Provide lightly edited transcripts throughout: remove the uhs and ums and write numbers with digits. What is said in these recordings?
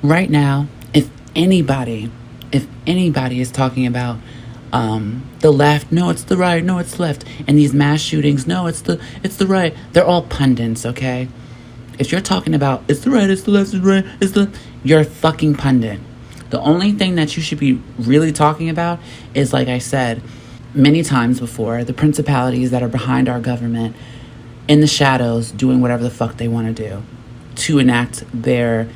right now, if anybody is talking about the left, no, it's the right, no, it's left, and these mass shootings, no, it's the right, they're all pundits, okay? If you're talking about it's the right, it's the left, it's the right, you're a fucking pundit. The only thing that you should be really talking about is, like I said many times before, the principalities that are behind our government in the shadows doing whatever the fuck they want to do to enact their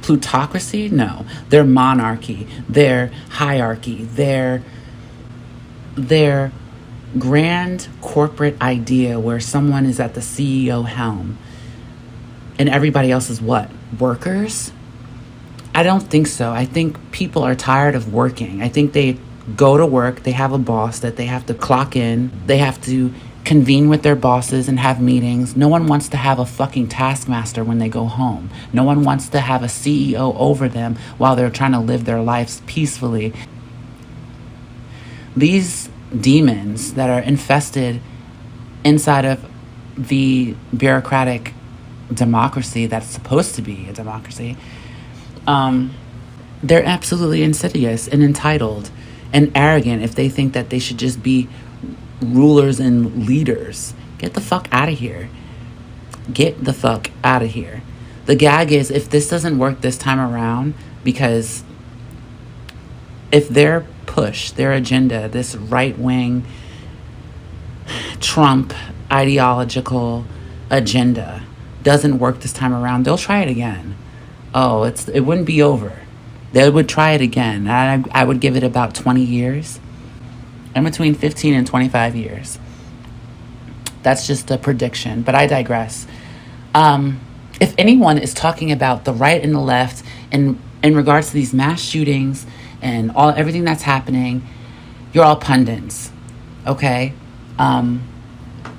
plutocracy? No. Their monarchy, their hierarchy, their grand corporate idea where someone is at the CEO helm and everybody else is what? Workers? I don't think so. I think people are tired of working. I think they go to work, they have a boss that they have to clock in, they have to convene with their bosses and have meetings. No one wants to have a fucking taskmaster when they go home. No one wants to have a CEO over them while they're trying to live their lives peacefully. These demons that are infested inside of the bureaucratic democracy that's supposed to be a democracy, they're absolutely insidious and entitled and arrogant if they think that they should just be rulers and leaders. Get the fuck out of here. Get the fuck out of here. The gag is, if this doesn't work this time around, because if their push, their agenda, this right-wing Trump ideological agenda doesn't work this time around, they'll try it again. Oh, it wouldn't be over. They would try it again. I would give it about 20 years. And between 15 and 25 years. That's just a prediction, but I digress. If anyone is talking about the right and the left in regards to these mass shootings and everything that's happening, you're all pundits, okay? And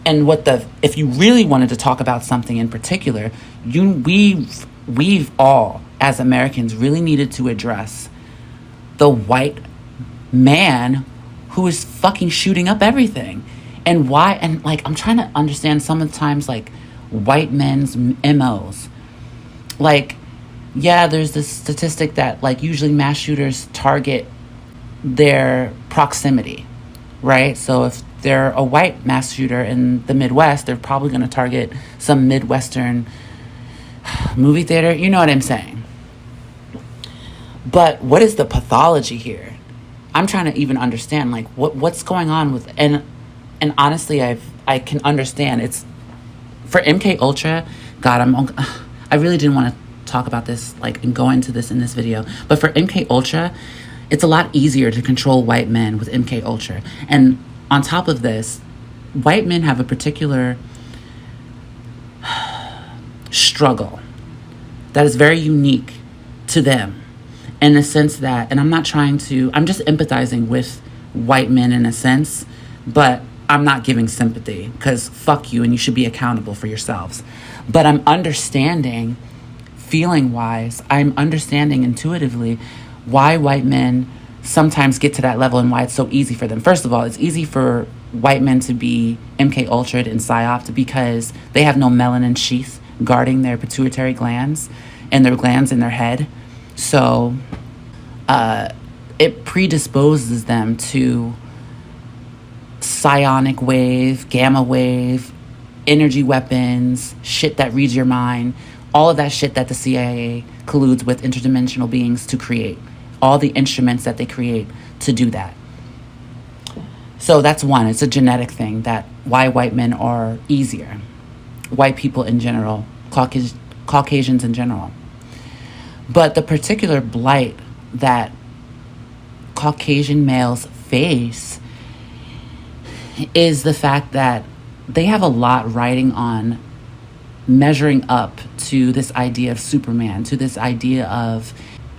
if you really wanted to talk about something in particular, we've all, as Americans, really needed to address the white man who is fucking shooting up everything. And why, and like, I'm trying to understand sometimes, like, white men's MOs. Like, yeah, there's this statistic that, like, usually mass shooters target their proximity, right? So if they're a white mass shooter in the Midwest, they're probably going to target some Midwestern movie theater. You know what I'm saying? But what is the pathology here? I'm trying to even understand, like, what's going on with, and honestly, I can understand. It's for MK Ultra. God, I really didn't want to talk about this, like, and go into this in this video. But for MK Ultra, it's a lot easier to control white men with MK Ultra. And on top of this, white men have a particular struggle that is very unique to them. In the sense that, and I'm just empathizing with white men in a sense, but I'm not giving sympathy, because fuck you and you should be accountable for yourselves. But I'm understanding, feeling-wise, I'm understanding intuitively why white men sometimes get to that level and why it's so easy for them. First of all, it's easy for white men to be MK Ultra'd and psyoped because they have no melanin sheath guarding their pituitary glands and their glands in their head. So it predisposes them to psionic wave, gamma wave, energy weapons, shit that reads your mind, all of that shit that the CIA colludes with interdimensional beings to create, all the instruments that they create to do that. So that's one. It's a genetic thing, that why white men are easier. White people in general, Caucasians in general. But the particular blight that Caucasian males face is the fact that they have a lot riding on measuring up to this idea of Superman, to this idea of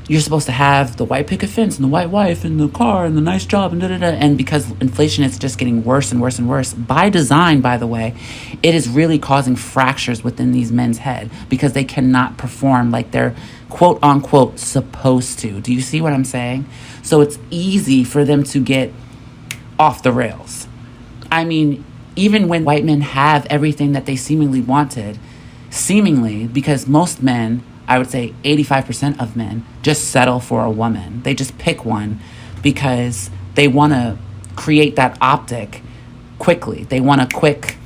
you're supposed to have the white picket fence and the white wife and the car and the nice job and da-da-da. And because inflation is just getting worse and worse and worse, by design, by the way, it is really causing fractures within these men's head because they cannot perform like they're quote unquote supposed to. Do you see what I'm saying? So it's easy for them to get off the rails. I mean, even when white men have everything that they seemingly wanted, because most men I would say 85% of men just settle for a woman. They just pick one because they want to create that optic quickly. They want a quick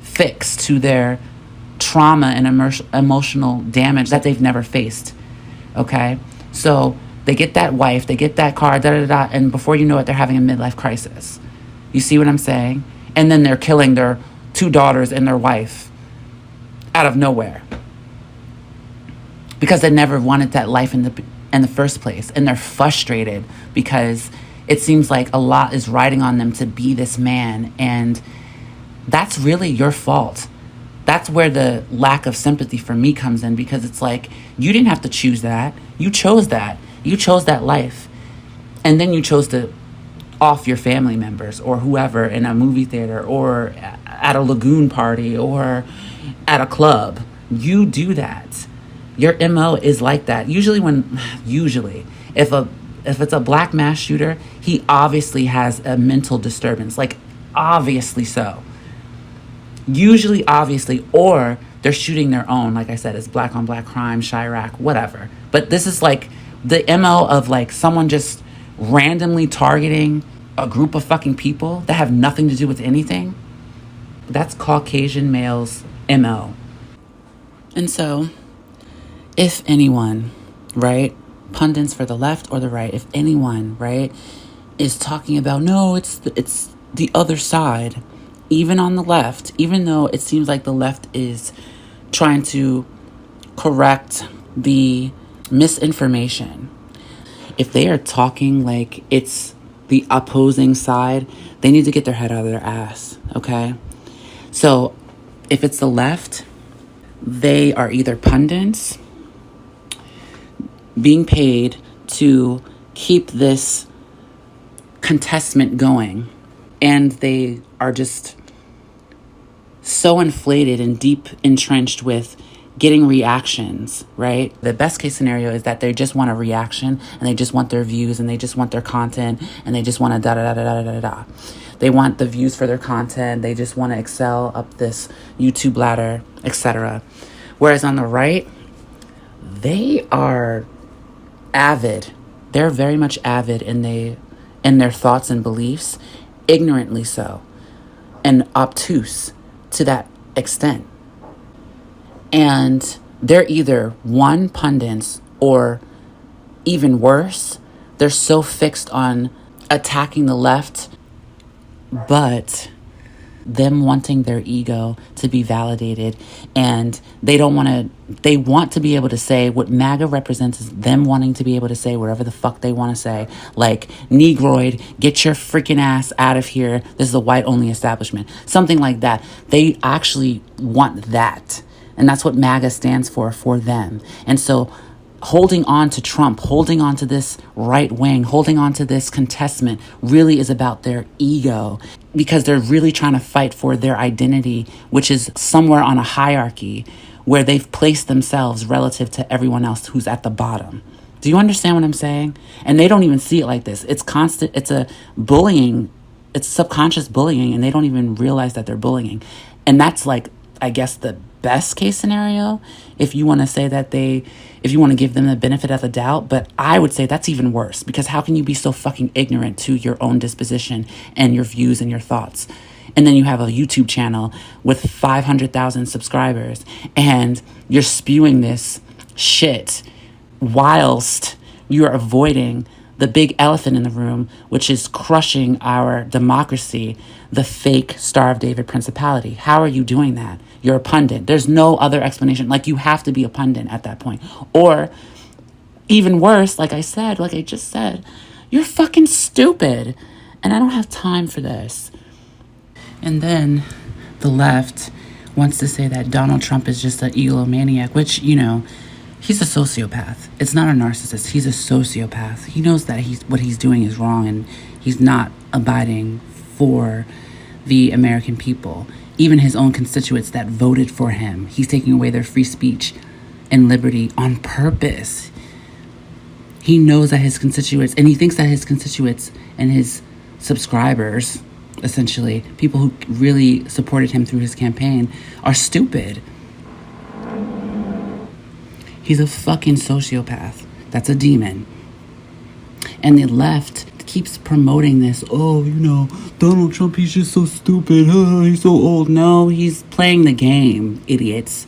fix to their trauma and emotional damage that they've never faced. Okay? So they get that wife, they get that car, and before you know it, they're having a midlife crisis. You see what I'm saying? And then they're killing their 2 daughters and their wife out of nowhere because they never wanted that life in the first place, and they're frustrated because it seems like a lot is riding on them to be this man, and that's really your fault. That's where the lack of sympathy for me comes in, because it's like, you didn't have to choose that. You chose that. You chose that life. And then you chose to off your family members or whoever in a movie theater or at a lagoon party or at a club. You do that. Your MO is like that. Usually if it's a black mass shooter, he obviously has a mental disturbance, like obviously so. Usually, obviously, or they're shooting their own. Like I said, it's black on black crime, Chirac, whatever. But this is like the MO of like someone just randomly targeting a group of fucking people that have nothing to do with anything. That's Caucasian males' MO. And so, if anyone, right, pundits for the left or the right, if anyone, right, is talking about, no, it's the other side, even on the left, even though it seems like the left is trying to correct the misinformation, if they are talking like it's the opposing side, they need to get their head out of their ass, okay? So if it's the left, they are either pundits being paid to keep this contestment going, and they are just so inflated and deep entrenched with getting reactions, right? The best case scenario is that they just want a reaction, and they just want their views, and they just want their content, and they just want to da-da-da-da-da-da-da. They want the views for their content. They just want to excel up this YouTube ladder, etc. Whereas on the right, they are avid. They're very much avid in their thoughts and beliefs, ignorantly so, and obtuse to that extent. And they're either one, pundits, or even worse, they're so fixed on attacking the left, but them wanting their ego to be validated, and they want to be able to say what MAGA represents is them wanting to be able to say whatever the fuck they want to say, like, Negroid, get your freaking ass out of here, this is a white only establishment, something like that. They actually want that, and that's what MAGA stands for them. And so holding on to Trump, holding on to this right wing, holding on to this contestment really is about their ego, because they're really trying to fight for their identity, which is somewhere on a hierarchy where they've placed themselves relative to everyone else who's at the bottom. Do you understand what I'm saying? And they don't even see it like this. It's constant. It's a bullying. It's subconscious bullying, and they don't even realize that they're bullying. And that's like, I guess, the best case scenario, if you want to say that if you want to give them the benefit of the doubt. But I would say that's even worse, because how can you be so fucking ignorant to your own disposition and your views and your thoughts? And then you have a YouTube channel with 500,000 subscribers, and you're spewing this shit whilst you're avoiding the big elephant in the room, which is crushing our democracy, the fake Star of David principality. How are you doing that? You're a pundit. There's no other explanation. Like, you have to be a pundit at that point. Or even worse, like I just said, you're fucking stupid. And I don't have time for this. And then the left wants to say that Donald Trump is just an egomaniac, which, he's a sociopath. It's not a narcissist. He's a sociopath. He knows that what he's doing is wrong, and he's not abiding for the American people. Even his own constituents that voted for him, he's taking away their free speech and liberty on purpose. He knows that his constituents, and he thinks that his constituents and his subscribers, essentially, people who really supported him through his campaign, are stupid. He's a fucking sociopath. That's a demon. And the left keeps promoting this. Oh, Donald Trump, he's just so stupid. He's so old. No, he's playing the game, idiots.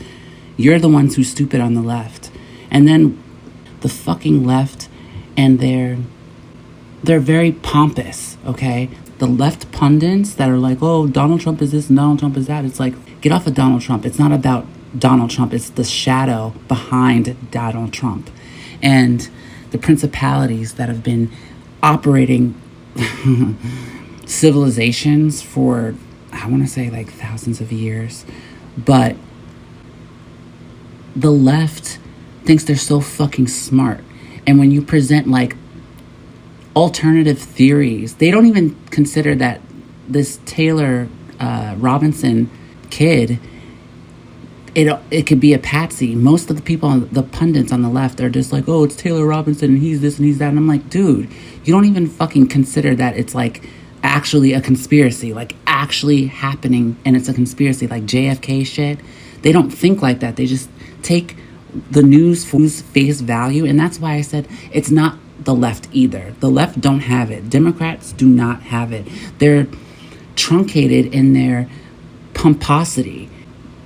You're the ones who's stupid on the left. And then the fucking left, and they're very pompous, okay? The left pundits that are like, oh, Donald Trump is this and Donald Trump is that. It's like, get off of Donald Trump. It's not about Donald Trump. It's the shadow behind Donald Trump. And the principalities that have been operating civilizations for, I want to say, like thousands of years. But the left thinks they're so fucking smart. And when you present like alternative theories, they don't even consider that this Taylor Robinson kid, it could be a patsy. Most of the people, the pundits on the left, are just like, oh, it's Taylor Robinson and he's this and he's that. And I'm like, dude, you don't even fucking consider that it's like actually a conspiracy, like actually happening, and it's a conspiracy, like JFK shit. They don't think like that. They just take the news for face value. And that's why I said it's not the left either. The left don't have it. Democrats do not have it. They're truncated in their pomposity.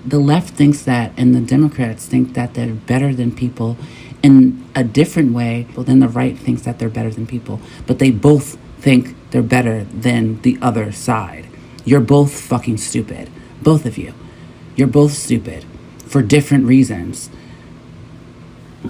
The left thinks that, and the Democrats think that they're better than people in a different way. Well, then the right thinks that they're better than people. But they both think they're better than the other side. You're both fucking stupid. Both of you. You're both stupid for different reasons.